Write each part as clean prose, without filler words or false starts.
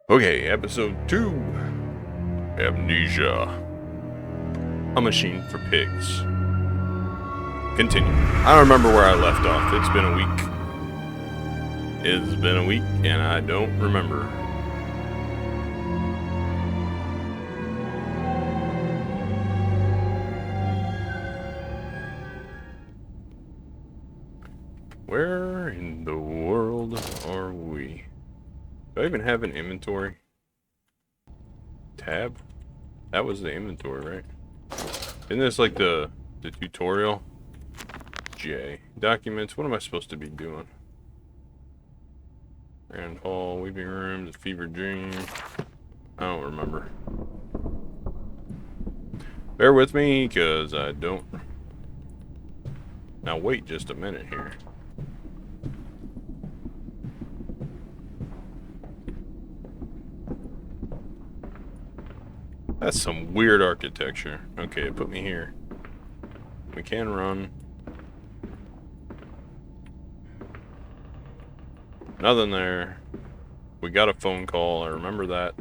Okay, episode 2. Amnesia. A machine for pigs. Continue. I don't remember where I left off. It's been a week. It's been a week, and I don't remember. Where in the world are we? Do I even have an inventory? Tab? That was the inventory, right? Isn't this like the tutorial? J. Documents. What am I supposed to be doing? Grand hall, weeping room, the fever dream. I don't remember. Bear with me, because I don't. Now wait just a minute here. That's some weird architecture. Okay, it put me here. We can run. Nothing there. We got a phone call. I remember that.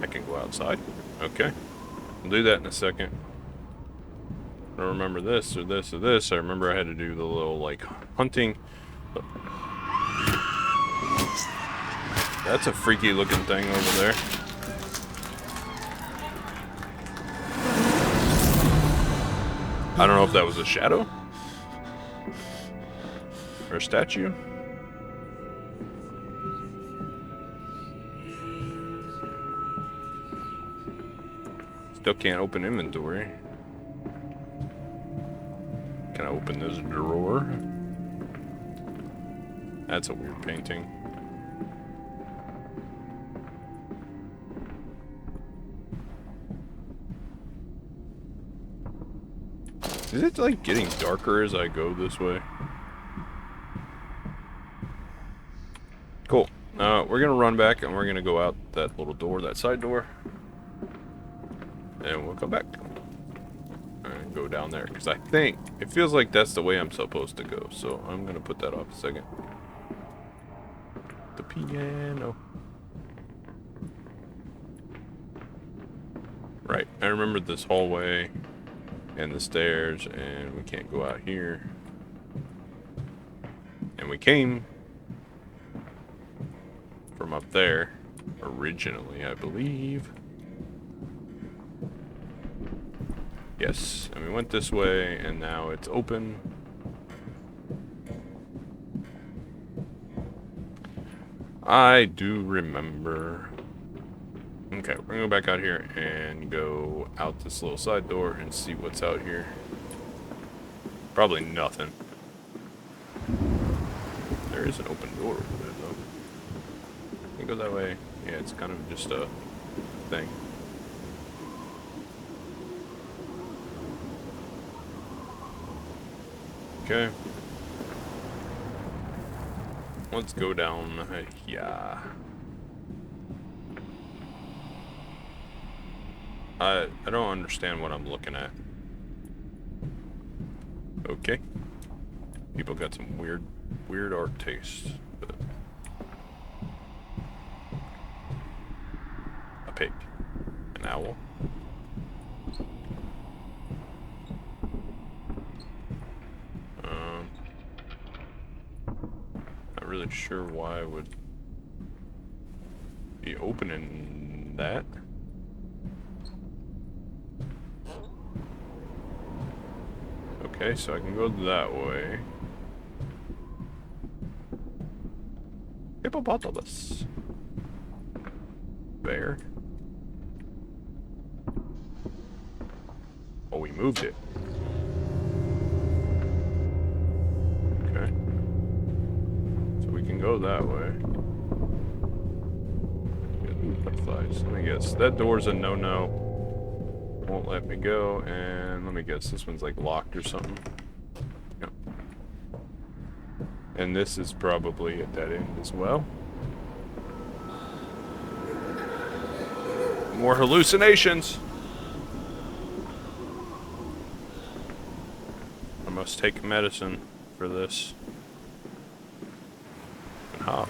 I can go outside. Okay. I'll do that in a second. I don't remember this or this or this. I remember I had to do the little, like, hunting. That's a freaky looking thing over there. I don't know if that was a shadow or a statue. Still can't open inventory. Can I open this drawer? That's a weird painting. Is it like getting darker as I go this way? Cool. We're gonna run back and we're gonna go out that little door, that side door. And we'll come back. And go down there. Because I think, it feels like that's the way I'm supposed to go. So I'm gonna put that off a second. The piano. Right, I remember this hallway. And the stairs, and we can't go out here. And we came from up there originally, I believe. Yes, and we went this way, and now it's open. I do remember. Okay, we're gonna go back out here and go out this little side door and see what's out here. Probably nothing. There is an open door over there, though. Can you go that way? Yeah, it's kind of just a thing. Okay. Let's go down here. I don't understand what I'm looking at. Okay. People got some weird art taste. But a pig. An owl. Not really sure why I would be opening that. Okay, so I can go that way. Hippopotamus. Bear. Oh, we moved it. Okay. So we can go that way. Butterflies. Let me guess. That door's a no-no. Won't let me go, and let me guess, this one's like locked or something. Yep. And this is probably a dead end as well. More hallucinations. I must take medicine for this. hop.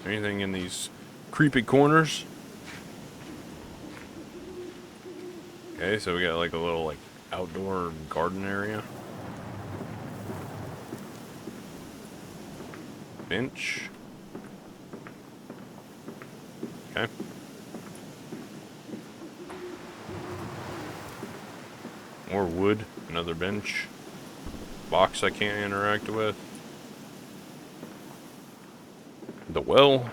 Anything in these creepy corners? Okay, so we got like a little like outdoor garden area. Bench. Okay. More wood, another bench. Box I can't interact with. The well.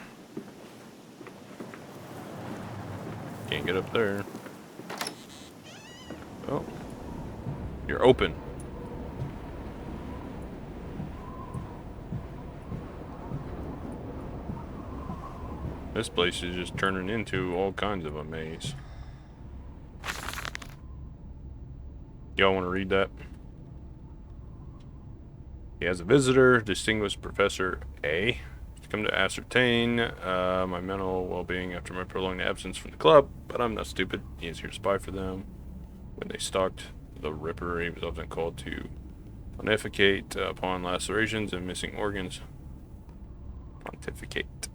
Can't get up there. Oh. You're open. This place is just turning into all kinds of a maze. Y'all want to read that? He has a visitor, distinguished Professor A. He's come to ascertain my mental well-being after my prolonged absence from the club, but I'm not stupid. He is here to spy for them. When they stalked the Ripper, he was often called to pontificate upon lacerations and missing organs. Pontificate.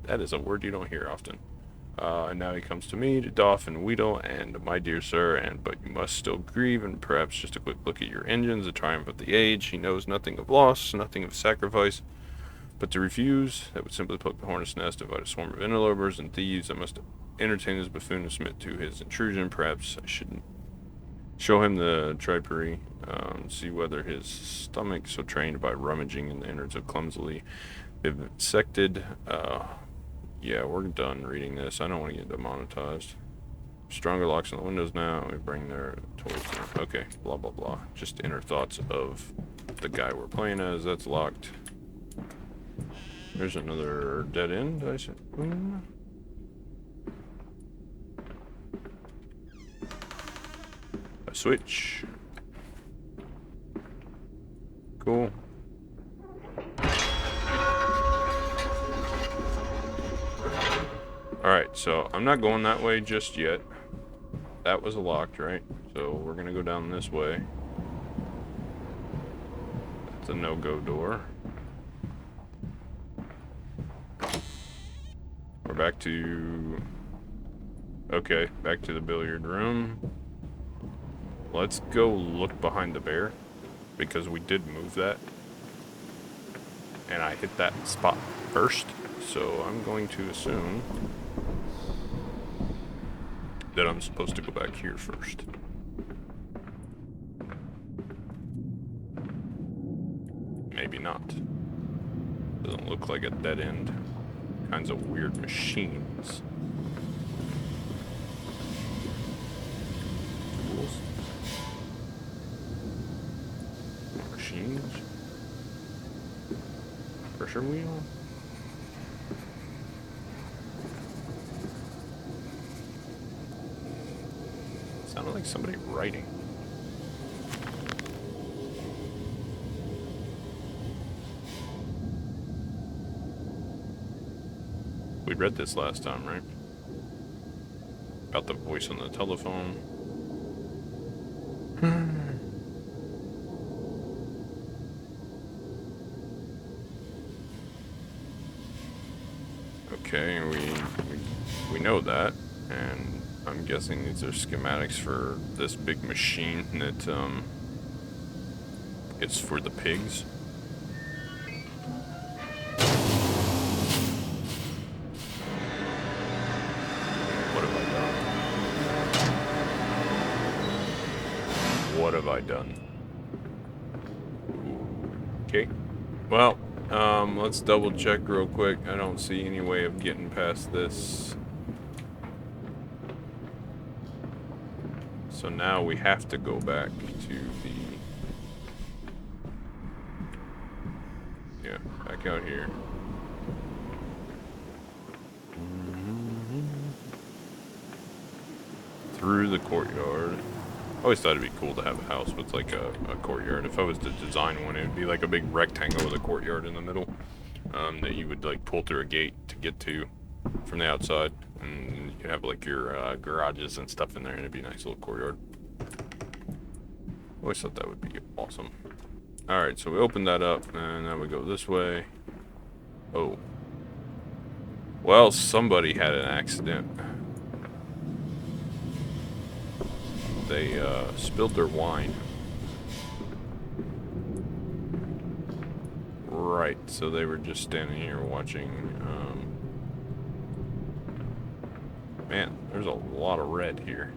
That is a word you don't hear often. And now he comes to me to doff and wheedle, and my dear sir, but you must still grieve, and perhaps just a quick look at your engines, the triumph of the age. He knows nothing of loss, nothing of sacrifice, but to refuse, that would simply poke the hornet's nest, invite a swarm of interlopers and thieves. I must entertain this buffoon and submit to his intrusion. Perhaps I shouldn't show him the tripery, see whether his stomach, so trained by rummaging in the innards of clumsily vivisected, yeah, we're done reading this. I don't want to get demonetized. Stronger locks on the windows now. We bring their toys in. Okay, blah, blah, blah. Just inner thoughts of the guy we're playing as. That's locked. There's another dead end, I said. A switch. Cool. Alright, so I'm not going that way just yet. That was locked, right? So we're gonna go down this way. That's a no-go door. We're back to... Okay, back to the billiard room. Let's go look behind the bear, because we did move that. And I hit that spot first, so I'm going to assume that I'm supposed to go back here first. Maybe not. Doesn't look like a dead end. Kinds of weird machines. Tools. Machines. Pressure wheel. Sounded like somebody writing. We read this last time, right? About the voice on the telephone. Okay, we know that, and I'm guessing these are schematics for this big machine that it's for the pigs. What have I done? What have I done? Okay. Well, let's double check real quick. I don't see any way of getting past this. So now we have to go back to the... Yeah, back out here. Through the courtyard. I always thought it'd be cool to have a house with like a courtyard. If I was to design one, it would be like a big rectangle with a courtyard in the middle that you would like pull through a gate to get to from the outside, and you have like your garages and stuff in there, and it'd be a nice little courtyard. Always thought that would be awesome. Alright, so we open that up, and then we go this way. Oh. Well, somebody had an accident. They, spilled their wine. Right, so they were just standing here watching, man, there's a lot of red here.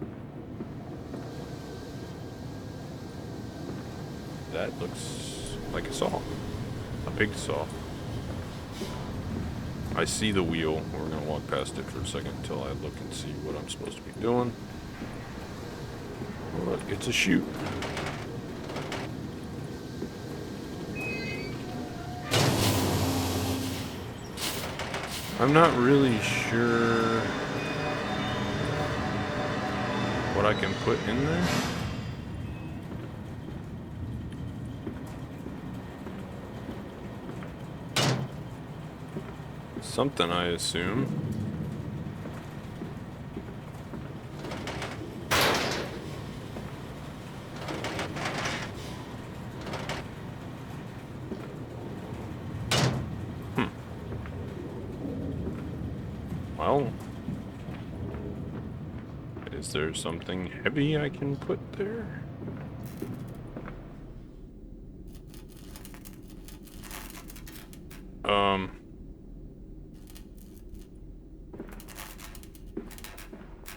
That looks like a saw. A big saw. I see the wheel. We're gonna walk past it for a second until I look and see what I'm supposed to be doing. Look, it's a chute. I'm not really sure what I can put in there. Something, I assume. Well, is there something heavy I can put there?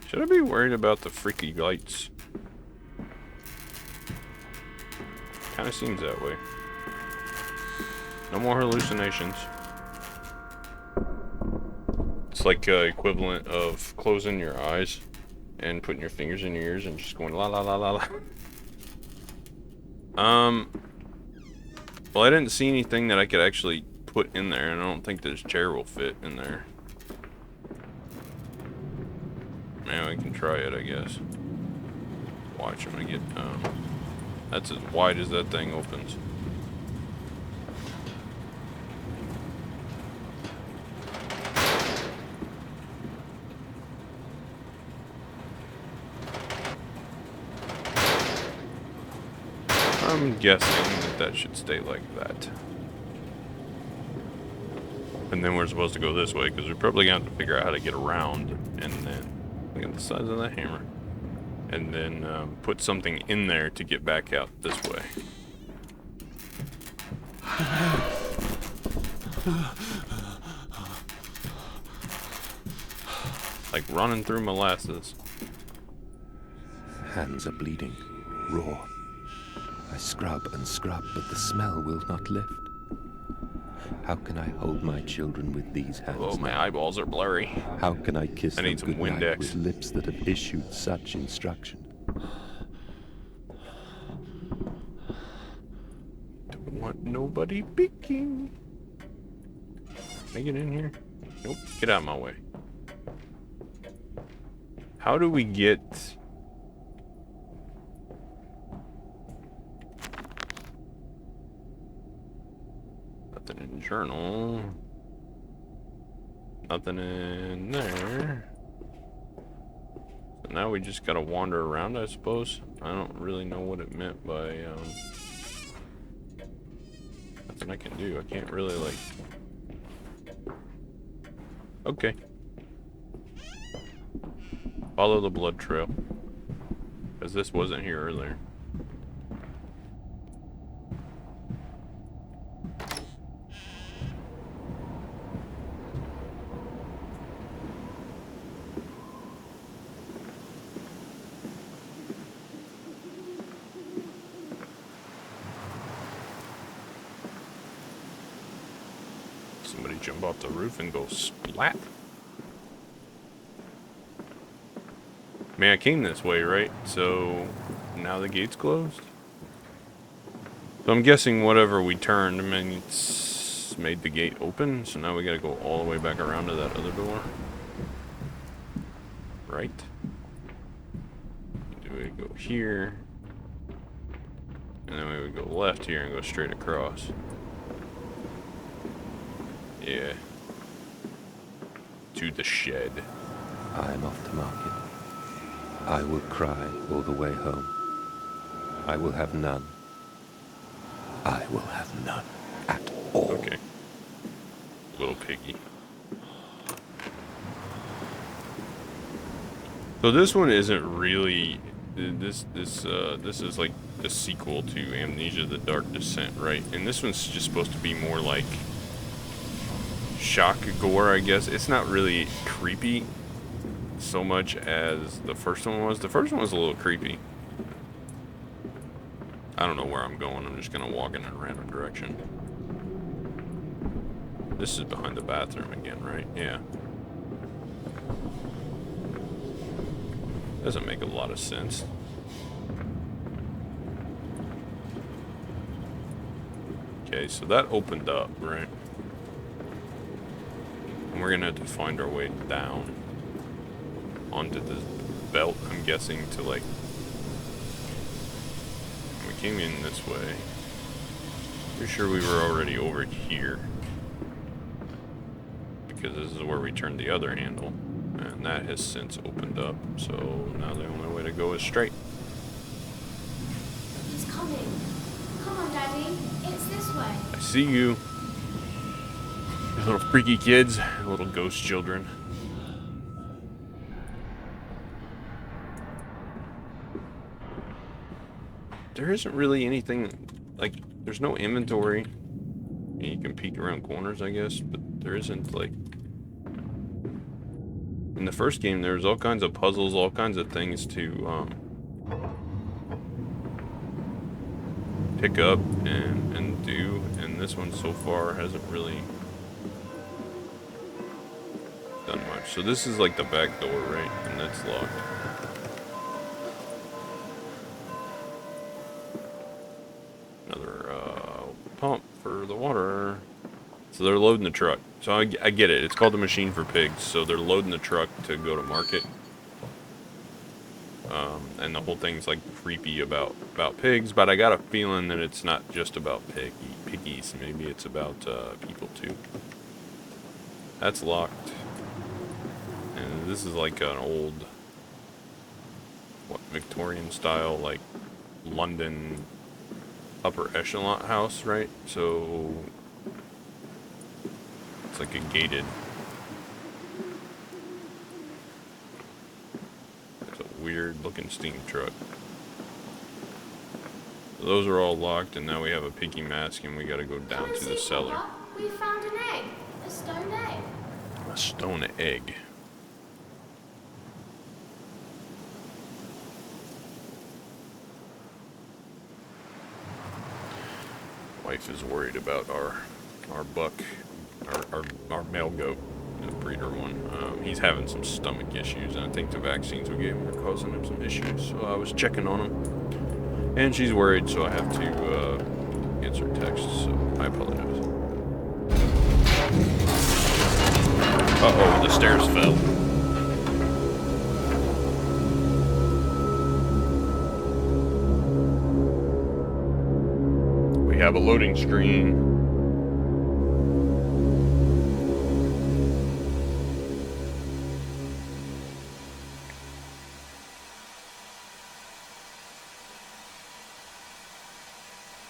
Should I be worried about the freaky lights? Kinda seems that way. No more hallucinations. It's like equivalent of closing your eyes and putting your fingers in your ears and just going la la la la la. Well, I didn't see anything that I could actually put in there, and I don't think this chair will fit in there. Man, we can try it, I guess. Watch, I'm gonna get, that's as wide as that thing opens. I'm guessing that that should stay like that. And then we're supposed to go this way, because we're probably going to have to figure out how to get around, and then look at the size of that hammer. And then put something in there to get back out this way. Like running through molasses. Hands are bleeding, raw. I scrub and scrub, but the smell will not lift. How can I hold my children with these hands? Oh, my eyeballs are blurry. How can I kiss I them need some goodnight Windex. with lips that have issued such instruction? Don't want nobody peeking. Can I get in here? Nope. Get out of my way. How do we get... Nothing in journal. Nothing in there. So now we just gotta wander around, I suppose. I don't really know what it meant by, nothing I can do. I can't really, like... Okay. Follow the blood trail. Because this wasn't here earlier. Somebody jump off the roof and go splat. I mean, I came this way, right? So now the gate's closed. So I'm guessing whatever we turned, I mean, it's made the gate open. So now we gotta go all the way back around to that other door. Right? Do we go here? And then we would go left here and go straight across. Yeah. To the shed. I am off to market. I will cry all the way home. I will have none. I will have none at all. Okay. Little piggy. So this one isn't really... This is like the sequel to Amnesia: The Dark Descent, right? And this one's just supposed to be more like shock gore, I guess. It's not really creepy so much as the first one was. The first one was a little creepy. I don't know where I'm going. I'm just gonna walk in a random direction. This is behind the bathroom again, right? Yeah. Doesn't make a lot of sense. Okay, so that opened up, right? And we're gonna have to find our way down onto this belt, I'm guessing, to like... We came in this way. Pretty sure we were already over here. Because this is where we turned the other handle. And that has since opened up, so now the only way to go is straight. He's coming. Come on, Daddy. It's this way. I see you. You little freaky kids, little ghost children. There isn't really anything, like, there's no inventory. You can peek around corners, I guess, but there isn't, like... In the first game, there was all kinds of puzzles, all kinds of things to, pick up and do, and this one so far hasn't really done much. So this is like the back door, right? And that's locked. Another pump for the water. So they're loading the truck. So I get it. It's called the machine for pigs. So they're loading the truck to go to market. And the whole thing's like creepy about pigs, but I got a feeling that it's not just about piggies. Maybe it's about people too. That's locked. And this is like an old, what, Victorian style, like London upper echelon house, right? So it's like a gated. Weird looking steam truck. So those are all locked, and now we have a piggy mask, and we gotta go down to the cellar. Papa. We found an egg. A stone egg. A stone egg. Wife is worried about our buck, our male goat. The breeder one. He's having some stomach issues, and I think the vaccines we gave him are causing him some issues. So I was checking on him, and she's worried, so I have to answer texts. So I apologize. Uh-oh, the stairs fell. We have a loading screen.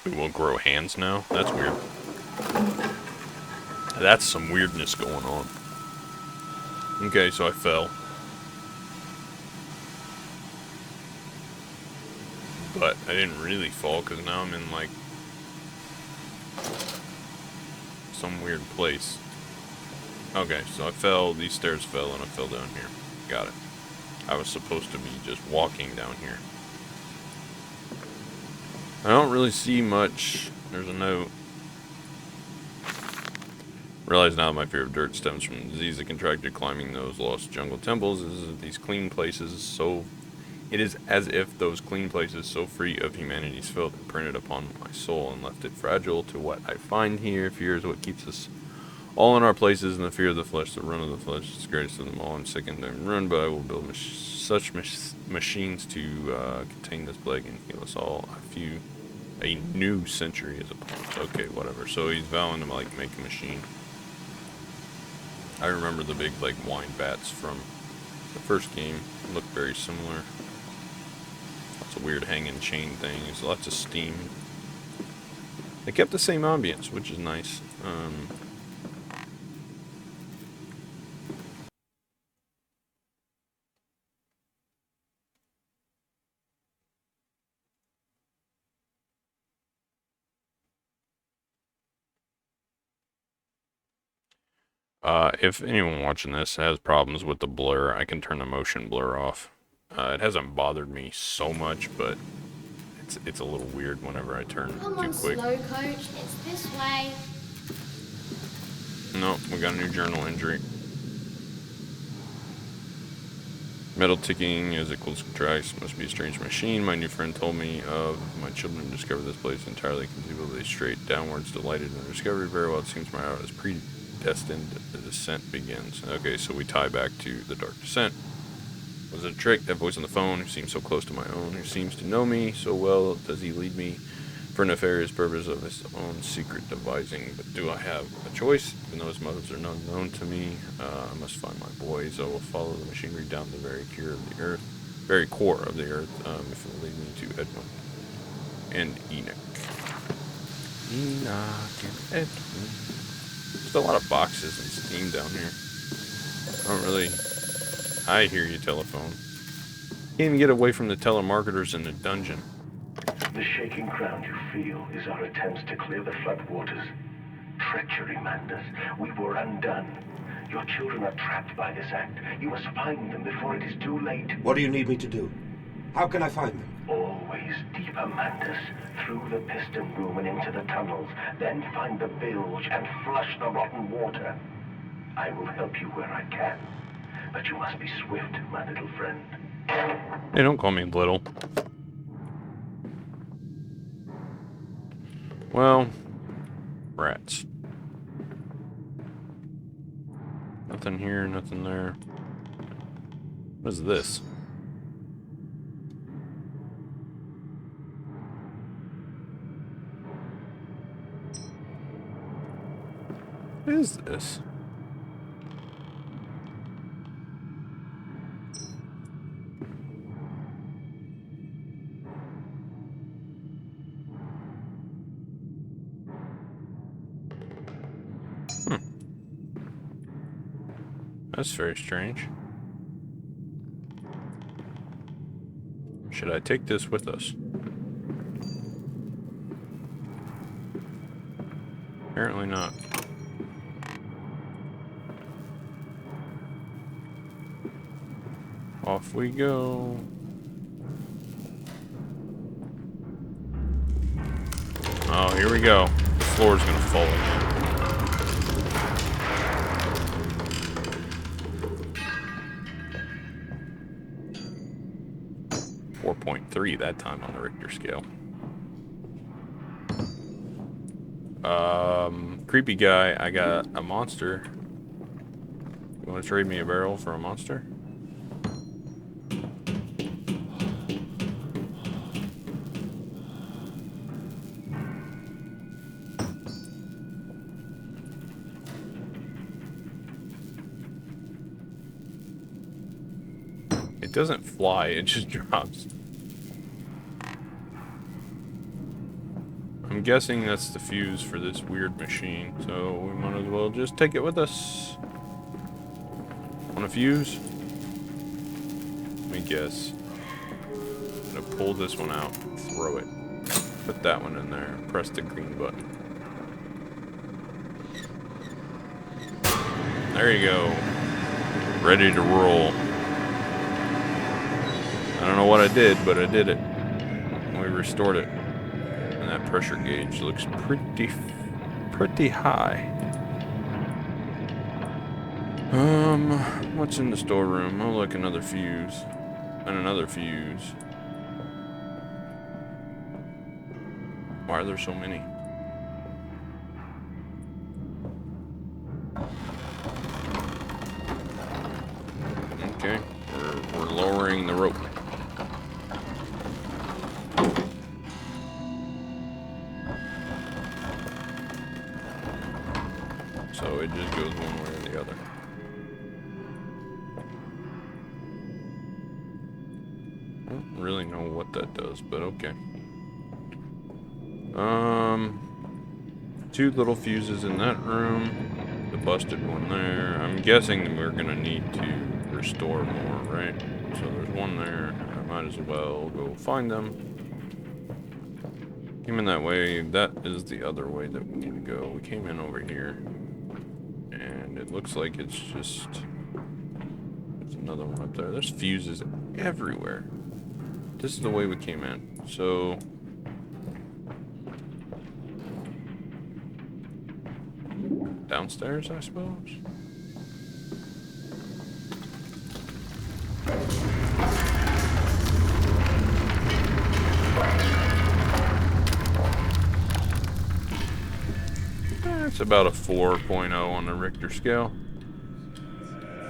We won't grow hands now? That's weird. That's some weirdness going on. Okay, so I fell. But I didn't really fall, because now I'm in, like, some weird place. Okay, so I fell, these stairs fell, and I fell down here. Got it. I was supposed to be just walking down here. I don't really see much. There's a note. Realize now my fear of dirt stems from the disease that contracted climbing those lost jungle temples. These clean places, so it is as if those clean places, so free of humanity's filth, imprinted upon my soul and left it fragile to what I find here. Fear is what keeps us all in our places, and the fear of the flesh, the run of the flesh, is greatest of them all. I'm sick and don't run, but I will build such machines to contain this plague and heal us all. A new century is upon us. Okay, whatever. So he's vowing to like make a machine. I remember the big like wine bats from the first game. Look very similar. Lots of weird hanging chain things. Lots of steam. They kept the same ambience, which is nice. If anyone watching this has problems with the blur, I can turn the motion blur off. It hasn't bothered me so much, but it's a little weird whenever I turn Come too on, quick. slow coach. It's this way. No, we got a new journal entry. Metal ticking as it close contracts. Must be a strange machine. My new friend told me of. My children discovered this place entirely conceivable. They straight downwards, delighted in their discovery. Very well, it seems my route is predestined. The descent begins. Okay, so we tie back to the dark descent. Was it a trick? That voice on the phone, who seems so close to my own, who seems to know me so well, does he lead me for nefarious purpose of his own secret devising? But do I have a choice? Even though his motives are not known to me, I must find my boys. I will follow the machinery down to the very core of the earth, if it will lead me to Edwin and Enoch. Enoch and Edwin. There's a lot of boxes and steam down here. I don't really... I hear you, telephone. Can't even get away from the telemarketers in the dungeon. The shaking ground you feel is our attempts to clear the floodwaters. Treachery, Mandus. We were undone. Your children are trapped by this act. You must find them before it is too late. What do you need me to do? How can I find them? Always deeper, Mandus. Through the piston room and into the tunnels. Then find the bilge and flush the rotten water. I will help you where I can. But you must be swift, my little friend. Hey, don't call me little. Well, rats. Nothing here, nothing there. What is this? What is this? That's very strange. Should I take this with us? Apparently not. Off we go. Oh, here we go. The floor's gonna fall again. 4.3 that time on the Richter scale. Creepy guy, I got a monster. You want to trade me a barrel for a monster? It doesn't fly, it just drops. I'm guessing that's the fuse for this weird machine, so we might as well just take it with us. Want a fuse? Let me guess. I'm gonna pull this one out, throw it. Put that one in there, press the green button. There you go. Ready to roll. I don't know what I did, but I did it. We restored it. And that pressure gauge looks pretty high. What's in the storeroom? Oh, look, another fuse. And another fuse. Why are there so many? Okay, we're lowering the rope. So it just goes one way or the other. I don't really know what that does, but okay. 2 little fuses in that room. The busted one there. I'm guessing that we're gonna need to restore more, right? So there's one there. I might as well go find them. Came in that way. That is the other way that we need to go. We came in over here. And it looks like it's just... There's another one up there. There's fuses everywhere. This is the way we came in. So... downstairs, I suppose? It's about a 4.0 on the Richter scale.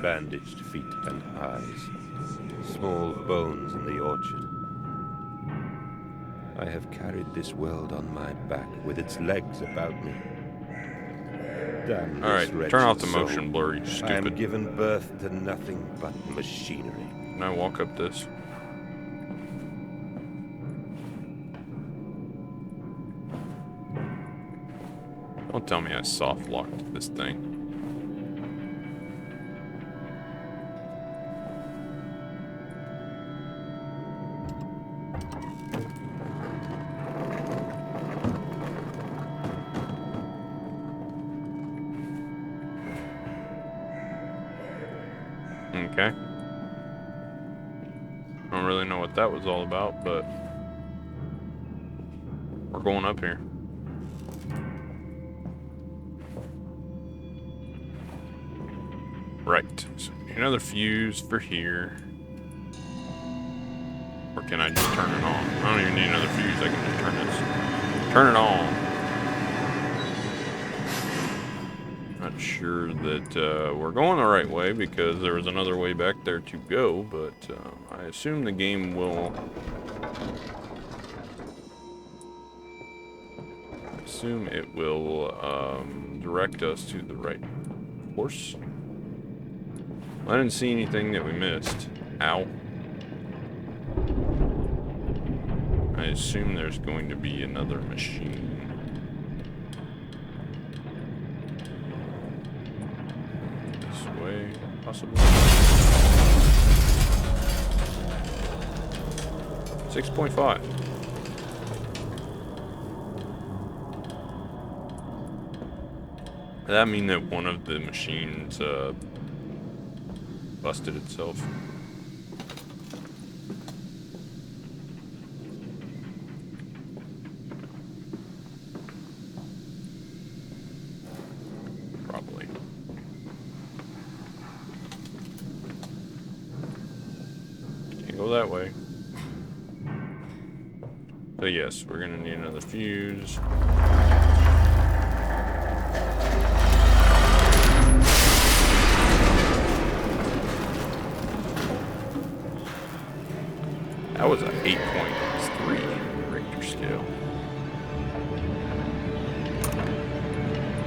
Bandaged feet and eyes. Small bones in the orchard. I have carried this world on my back with its legs about me. Damn this Alright, turn off the wretched motion soul. blur, you I stupid. am given birth to nothing but machinery. Can I walk up this? Don't tell me I soft locked this thing. Okay. I don't really know what that was all about, but we're going up here. Right. So another fuse for here. Or can I just turn it on? I don't even need another fuse. I can just turn it on. Not sure that we're going the right way because there was another way back there to go, but I assume the game will... direct us to the right course. I didn't see anything that we missed. Ow. I assume there's going to be another machine. This way, possibly. 6.5. Does that mean that one of the machines busted itself? Probably. Can't go that way. So yes, we're gonna need another fuse. That was a 8.3 Richter scale.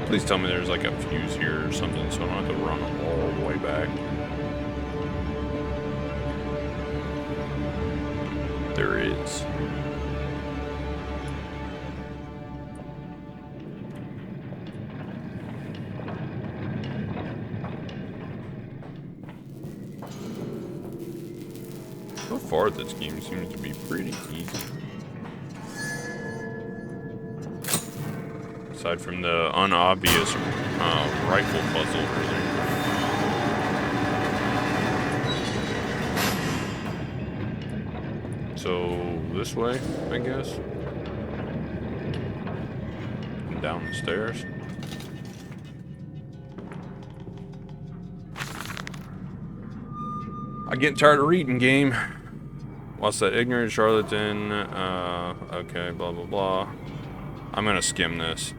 Please tell me there's like a fuse here or something so I don't have to run all the way back. There is. So far, this game seems to be pretty easy. Aside from the unobvious rifle puzzle earlier. So, this way, I guess? And down the stairs. I'm getting tired of reading, game. What's that? Ignorant charlatan. Okay, blah, blah, blah. I'm gonna skim this.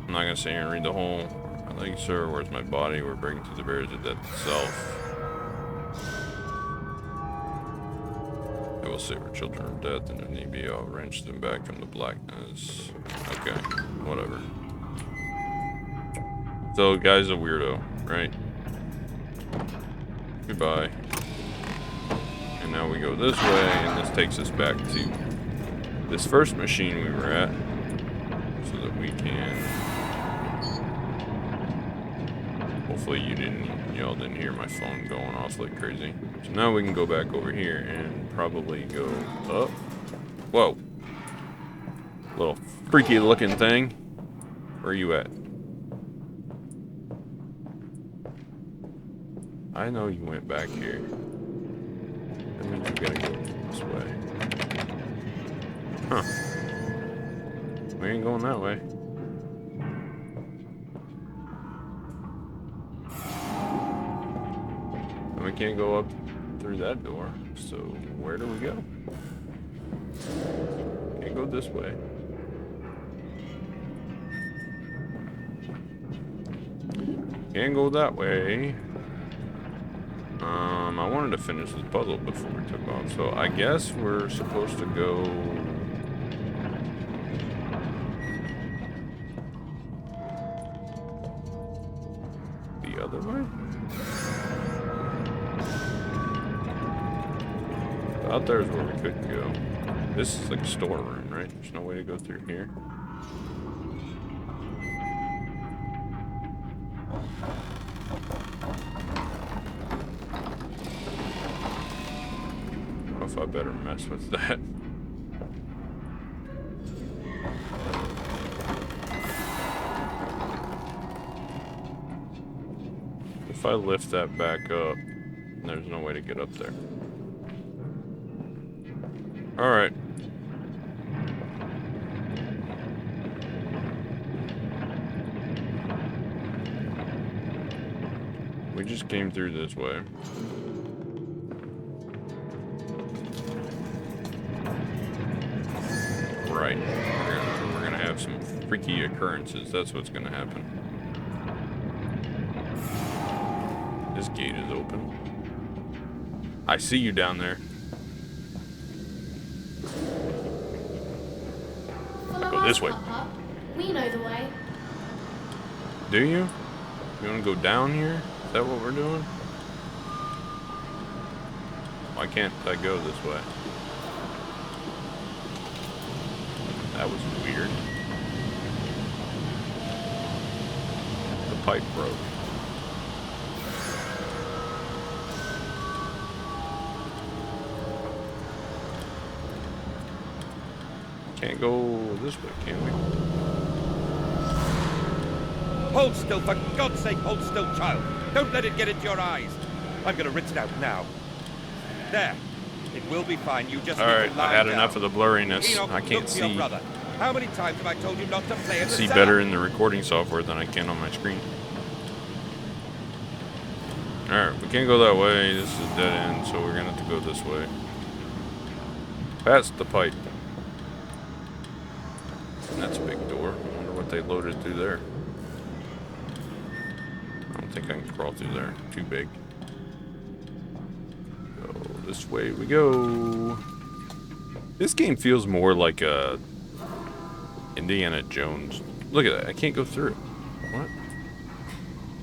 I'm not gonna sit here and read the whole. My legs, sir. Where's my body? We're breaking through the barriers of death itself. I will save our children from death, and if need be, I'll wrench them back from the blackness. Okay, whatever. So, guy's a weirdo, right? Goodbye. And now we go this way, and this takes us back to this first machine we were at, so that we can Hopefully y'all didn't hear my phone going off like crazy. So now we can go back over here and probably go up. Whoa. Little freaky looking thing. Where are you at? I know you went back here. That means you gotta go this way. Huh. We ain't going that way. And we can't go up through that door. So where do we go? Can't go this way. Can't go that way. I wanted to finish this puzzle before we took off, so I guess we're supposed to go the other way? Out there is where we could go. This is like a storeroom, right? There's no way to go through here. I better mess with that. If I lift that back up, there's no way to get up there. Alright. We just came through this way. Right. We're gonna have some freaky occurrences. That's what's gonna happen. This gate is open. I see you down there. Go this way. Papa. We know the way. Do you? You wanna go down here? Is that what we're doing? Why can't I go this way? That was weird. The pipe broke. Can't go this way, can we? Hold still, for God's sake, hold still, child. Don't let it get into your eyes. I'm gonna rinse it out now. There. It will be fine. You just Alright, need to lie I had down. enough of the blurriness. Enoch, I look can't to your see. brother. How many times have I told you not to play in the See cellar? better in the recording software than I can on my screen. Alright, we can't go that way. This is a dead end, so we're gonna have to go this way. Past the pipe. And that's a big door. I wonder what they loaded through there. I don't think I can crawl through there. Too big. So this way we go. This game feels more like a Indiana Jones. Look at that. I can't go through. What?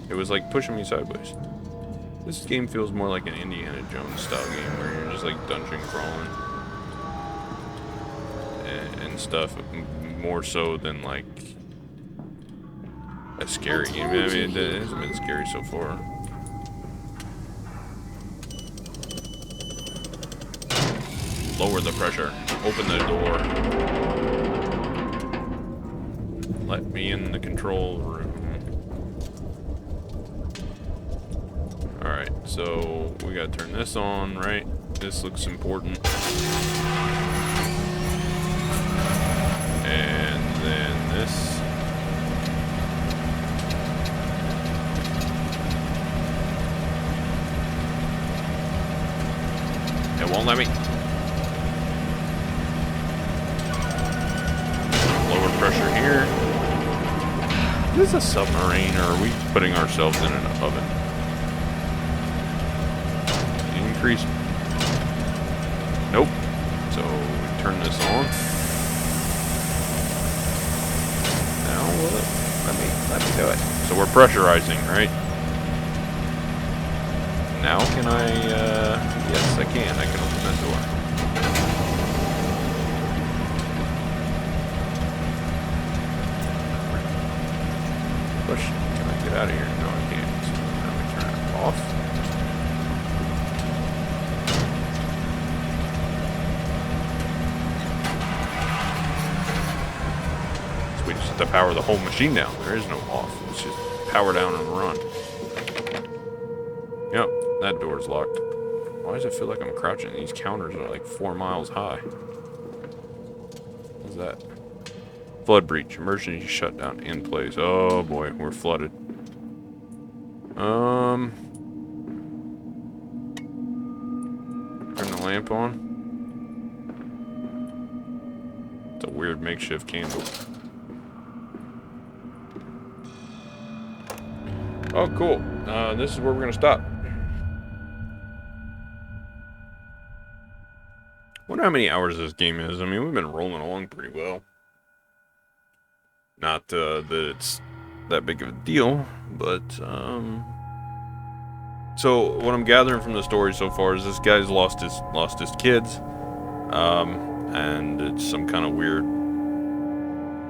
It was like pushing me sideways. This game feels more like an Indiana Jones style game where you're just like dungeon crawling and stuff, more so than like a scary game. I mean, it hasn't been scary so far. Lower the pressure. Open the door. Let me in the control room. Alright, so we gotta turn this on, right? This looks important. And then this. It won't let me. Lower pressure here. Is this a submarine, or are we putting ourselves in an oven? Increase. Nope. So we turn this on. Now will it? Let me do it. So we're pressurizing, right? Now can I? Yes, I can. I can open that door. Push. Can I get out of here? No, I can't. we just have to power the whole machine down. There is no off. It's just power down and run. Yep, that door's locked. Why does it feel like I'm crouching? These counters are like 4 miles high. What's that? Flood breach. Emergency shutdown in place. Oh boy, we're flooded. Turn the lamp on. It's a weird makeshift candle. Oh, cool. This is where we're gonna stop. Wonder how many hours this game is. I mean, we've been rolling along pretty well. Not that it's that big of a deal, but so what I'm gathering from the story so far is this guy's lost his kids, and it's some kind of weird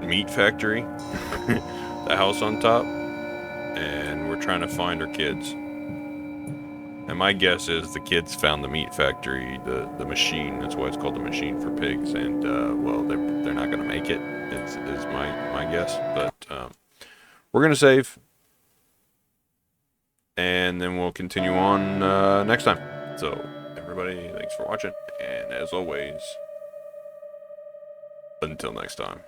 meat factory, the house on top, and we're trying to find our kids. And my guess is the kids found the meat factory, the machine. That's why it's called the machine for pigs. And well, they're not gonna make it. Is my guess. But we're gonna save, and then we'll continue on next time. So everybody, thanks for watching, and as always, until next time.